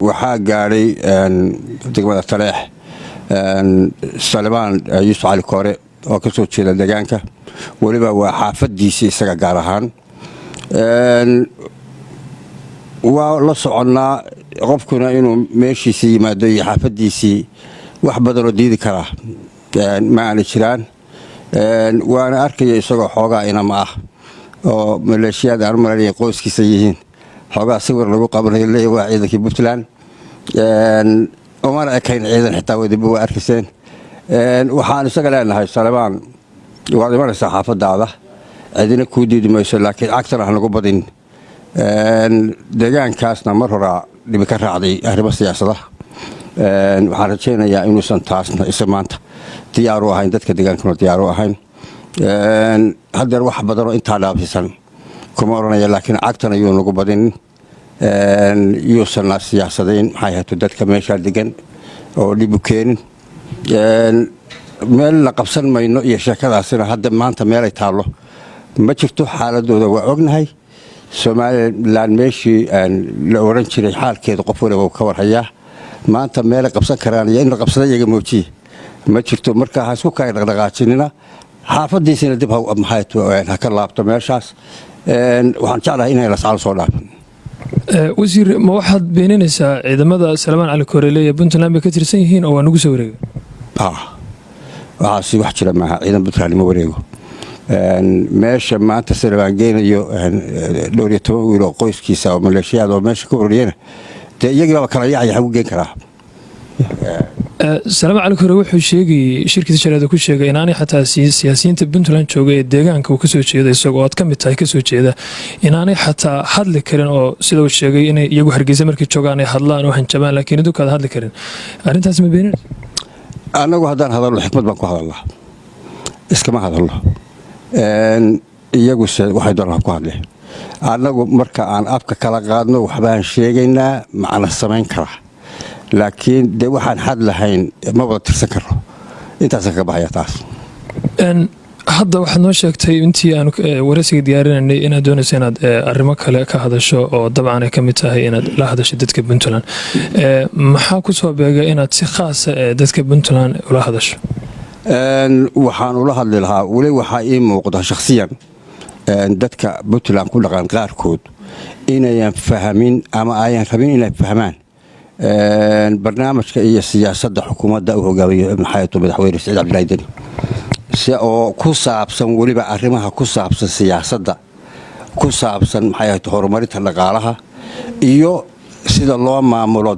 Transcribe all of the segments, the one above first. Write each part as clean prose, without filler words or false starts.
waxaa gaadhay degmada Taleex Salmaan Yuusuf Cali Koore oo ka soo jeeda deegaanka waliba waa xaafadiisa isaga gaar ahaan waa la soconaa qofkuna inuu meeshiisa yimaado iyo xaafadiisii wax badan oo diidi kara ma aan jiraan waana arkay isagoo xoogaa inama ah oo maleeshiyada aan maray qoyskiisa yihiin xoogaa sawir lagu qabanayo leeyahay ciidankii Puntland umana ekayn ciidan xitaa wadaba waa arkiseen waxaan isaga leenahay Salmaan waa imanaysaa xaafadaada cidina ku diidi mayso laakiin agtana aan lagu badin deegaankaasna mar hore dhib ka raacday arrimo siyaasadaha waxaan rajaynayaa inuusan taasna maanta diyaar u ahayn dadka deegaankuna diyaar u ahayn haddana wax badan oo intaa dhaafsiisan kuma oranaya laakiin agtana ayuu lagu badin yuusan siyaasadayn maxay ahaato dadka meesha degan oo dhib u keenin meel la qabsan mayno iyo sheekadaasina hadda maanta meel ay taalo ma jirto xaaladooda waa ognahay Somaliland meeshii la oran jiray xaalkeeda qof waliba ka warhayaa maanta meel ay qabsan karaan iyo in la qabsado iyaga moojiye ma jirto marka ha isku kay dhaqdhaqaajinina xaafadiisina dib ha ka laabto meeshaas waxaan jeclahay inay la soo dhaafin wasiir ma waxaad beeninaysaa ciidamada Salmaan Cali Koore ee Puntland ka tirsan yihiin oo nagu soo wareegay waxaasi wax jira maaha ciidan Puntland ma wareego meesha maanta Salmaan geenayo dhowr iyo 10 wiil oo qoyskiisa oo maleeshiyada oo meesha ku ururiyeen iyaga kala yaacay u geen karaa Salmaan Cali Koore wuxuu sheegay shirkadda shirkadda ku sheegay inaanay xataa siyaasiyiinta Puntland jooga ee deegaanka uu ka soo jeeday isagoo aad ka mid tahay ka soo jeeda inaanay xataa hadli karin oo sida uu sheegay inay iyagu Hargeysa markay joogaan ay hadlaan oo hanjabaan laakiin idu ka hadli karin arintaas ma beeninaysaa anagu haddaan hadalno xikmad baan ku hadalnaa iskama hadalno iyagu waxay doonaan ku hadleen anagu marka aan afka kala qaadno waxbaan sheegaynaa macna samayn karaa laakiin de waxaan had lahayn ma wada tirsan karo intaas ka baxaya taas hadda waxaad noo sheegtay intii aan waraysiga diyaarinay inaad doonayso inaad arrimo kale ka hadasho oo dabcan ay ka mid tahay inaad la hadasho dadka Puntland maxaa ku soo beegay inaad si khaas ah dadka Puntland ula hadasho waxaan ula hadli lahaa wali waxa ii muuqda shakhsiyan dadka Puntland ku dhaqan qaarkood inayan fahamin ama ayan rabin inay fahmaan barnaamijka iyo siyaasadda xukuumadda uu hogaamiyo madaxweyne Saciid Cabdilaahi Deni oo ku saabsan waliba arrimaha ku saabsan siyaasadda ku saabsan horumarinta dhaqaalaha iyo sida loo maamulo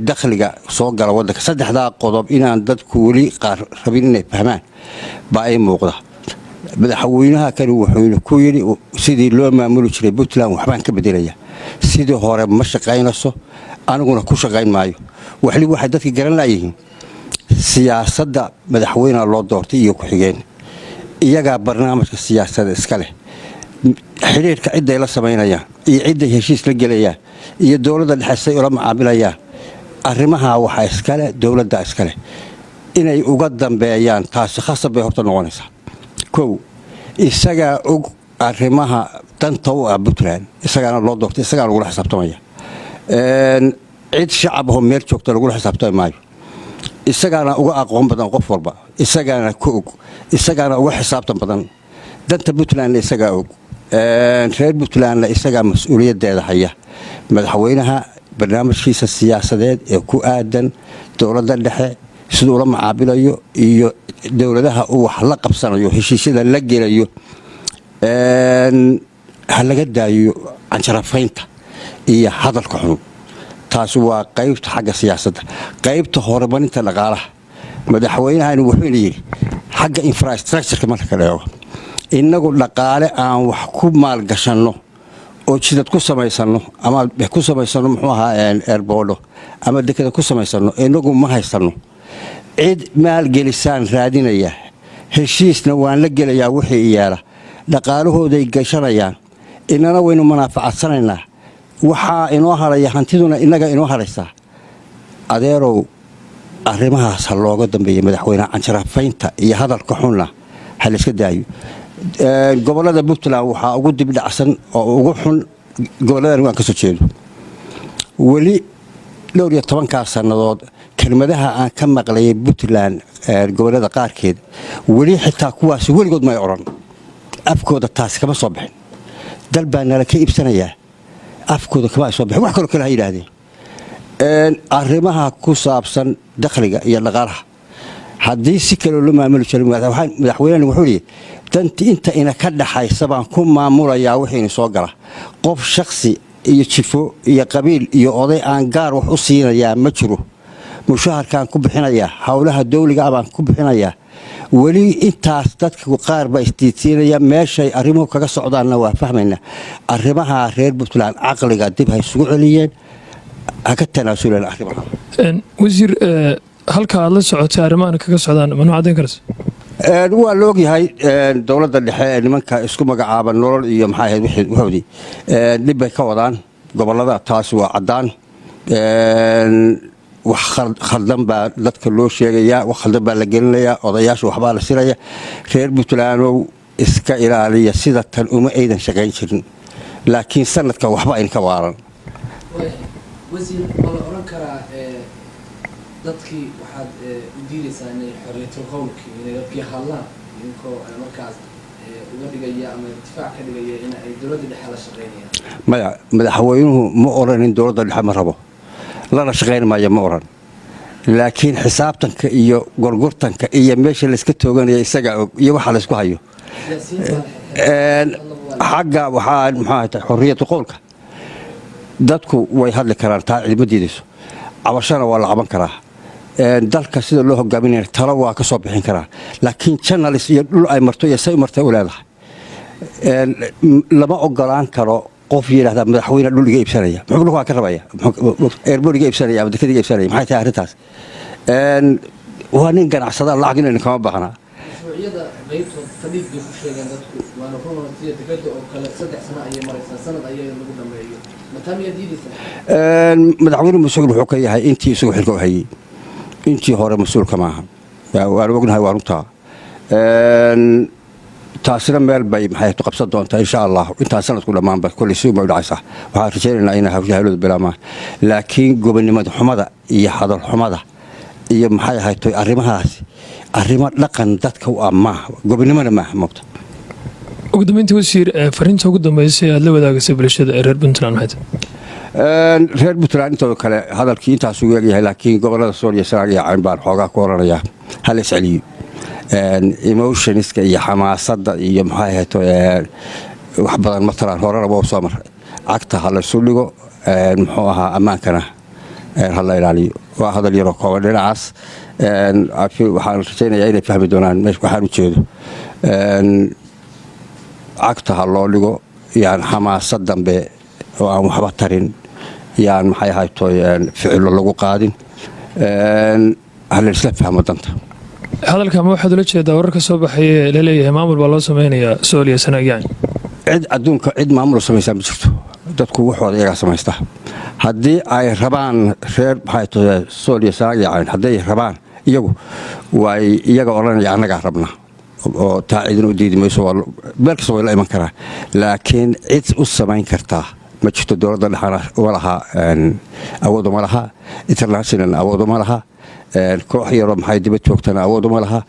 dakhliga soo gala waddanka saddexdaa qodob inaan dadku wali qaar rabin inay fahmaan baa ay muuqda madaxweynaha kale wuxuu ku yiri sidii loo maamuli jiray Puntland waxbaan ka bedelaya sidii hore ma shaqaynayso aniguna ku shaqayn maayo waxay dadka garan laayeen siyaasadda madaxweynaha loo doortay iyo ku xigeen iyaga barnaamijka siyaasadda iska leh xiriirka cid ay la sameynayaan iyo cid ay heshiis la galayaan iyo dawladda dhexe ula macaamilayaan arrimaha waxa iska leh dawladda iska leh inay uga dambeeyaan taas khasab bay horta noqonaysaa kow isaga og arrimaha danta u ah Puntland isagana loo doortay isagana lagu xisaabtamaya cid shacab oo meel joogta lagu xisaabtamay maayo isagana uga aqoon badan qof walba isagana ku og isagana uga xisaabtan badan danta Puntland isaga og reer Puntland isaga mas'uuliyadeeda haya madaxweynaha barnaamijkiisa siyaasadeed ee ku aadan dawladda dhexe sidoo la macaamilayo iyo dawladaha uu wax la qabsanayo heshiisyada la gelayo halaga daayo anjarafaynta iyo hadalka xun taas waa qaybta xagga siyaasadda qaybta horumarinta dhaqaalaha madaxweynahan wuxuu yiri xagga infrastructure marka la eego inagu dhaqaale aan wax ku maal gashano oo jidad ku samaysano ama ku samaysano muxuu ahaa airport ama dekada ku samaysano inagu ma haysano cid maal gelisaan raadinaya heshiisna waan la gelayaa wixii iyaala dhaqaalahooda ay gashanayaan inana waynu manaafacadsanaynaa waxa inoo haraya hantiduna inaga inoo haraysa adeerow arrimahaas looga dambeeyay madaxweynaha anjarafaynta iyo hadalka xunna hal iska daayo gobolada Puntland waxa ugu dib dhacsan oo ugu xun goboladan waan ka soo jeedo wali dhowr iyo 10 sannadood kelmadaha aan ka maqlayay Puntland gobolada qaarkeed weli xitaa kuwaas weligood ma oran afkooda taas kama soo bixin dal baa nala ka iibsanayaa afkooda kama soo bixin wax kale ha yiraahdeen arrimaha ku saabsan dakhliga iyo dhaqaalaha haddii si kale loo maamuli jiray madaxweynaha wuxuu yiri danti inta ina ka dhaxaysa baan ku maamulayaa wixii soo gala qof shakhsi iyo jifo iyo qabiil iyo oday aan gaar wax u siinayaa ma jiro mushaharkaan ku bixinayaa hawlaha dawliga baan ku bixinayaa weli intaas dadka qaar ba istiidsiinaya meeshay arrimo kaga socdaanna waa fahmayna arrimaha reer Puntland aqliga dib hay isugu celiyeen aka tanaasuleen arrimaha wasiir halka aad la socotay arrimaha kaga socdaan ma cadeyn karaysaa waa loo yahay dawladda dhexe nimanka isku magacaaba nolol iyo maxay ahayd wixii dib bay ka wadaan gobolada taas waa cadaan wax khaldan baa dadka loo sheegayaa wax khaldan baa la gelinayaa odayaasha waxbaa la siraya reer Puntland iska ilaaliya sida tan uma aydan shaqayn jirin laakiin sanadka waxba in ka waaran wasiir wala oran karaa dadkii waxaad u diidaysaan inay xorriyatul qowlkii inay dadkii hadlaan inkoo markaas uga dhigaya ama difaac ka dhigaya in ay dowladda dhexe la shaqeynayaan maya madaxweynuhu ma oran in dowladda dhexe ma rabo lana shaqeyn maayo ma oran laakiin xisaabtanka iyo gorgortanka iyo meesha la iska tooganaya isaga iyo waxa la isku hayo xagga waxaa maxaa xorriyatu qowlka dadku way hadli karaan taa cilmadiidiisu cabashana waa la caban karaa dalka sida loo hogaaminayo talo waa ka soo bixin karaa laakiin channels iyo dhul ay marto iyo say martay u leedahay lama ogolaan karo qof yiraahdo madaxweyne dhul iga iibsanaya muxuu ka rabaya airport iga iibsanaya ama dekada iga iibsanaya maxay tahay arrintaas waa nin ganacsada lacag in kama baahna mashruucyada qaybta fadhiid bay ku sheegaan dadku waana rumaantiya dekada oo kale 3 sano ayay maraysaa sanad ayay lagu dhameeyo matamiya diidaysa madaxweyne mas'uul wuxuu ka yahay intii isugu xilka hayay intii hore mas'uulka maaha waan ognahay waa runta taasina meel bay maxay qabsan doontaa insha Allah inta sanadku dhamaan ba kulli si ma dhacaysa waxa rajaynaynaa in hawlahooda bilaamaan laakiin gobonimada xumada iyo hadal xumada iyo maxay ahayd arrimahaas arrimo dhaqan dadka u ama gobonimada ma moqto ugu dambeyntii wasiir fariinta ugu dambeysay aad la wadaagaysa bulshada reer Puntland maxay reer Puntland intoo kale hadalkii intaas uu yahay laakiin gobolada Soomaaliya saaga iyo Cayn baan xoogaa ku oranaya hal isceliyo emotionska iyo xamaasadda iyo maxay ahayd wax badan matalan horena waa soo maray cagta hal soo dhigo muxuu ahaa amaankana hal la ilaaliyo waa hadal yar oo kooban dhinacaas waxaan rajaynayaa inay fahmi doonaan meesha waxaan u jeedo cagta hal loo dhigo yaan xamaasad dambe oo aan waxba tarin yaan maxay ahayd ficilo lagu qaadin hal isla fahmo danta hadalka ma waxaad ula jeedaa wararka soo baxay la leeyahay maamul baa loo sameynayaa Soomaaliya sanadkan cid adduunka cid maamul samaysan ma jirto dadku waxooda iyaga samaysta haddii ay rabaan reer maxay Soomaaliya sanadkan haddii ay rabaan iyagu way iyaga oranaya anaga rabna oo taa idin u diidi mayso beelkasta way la iman karaa laakiin cid u samayn kartaa ma jirto dowladda dhaxana walaha awood ma laha international awood ma laha koox yar oo maxay dibad joogtana awood ma laha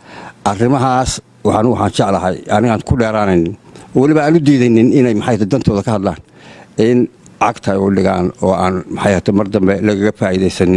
arrimahaas waxaan jeclahay anigaan ku dheeraanayn waliba aan u diidaynin inay maxay dantooda ka hadlaan in cagta ay u dhigaan oo aan maxay mar dambe laga faa'iideysan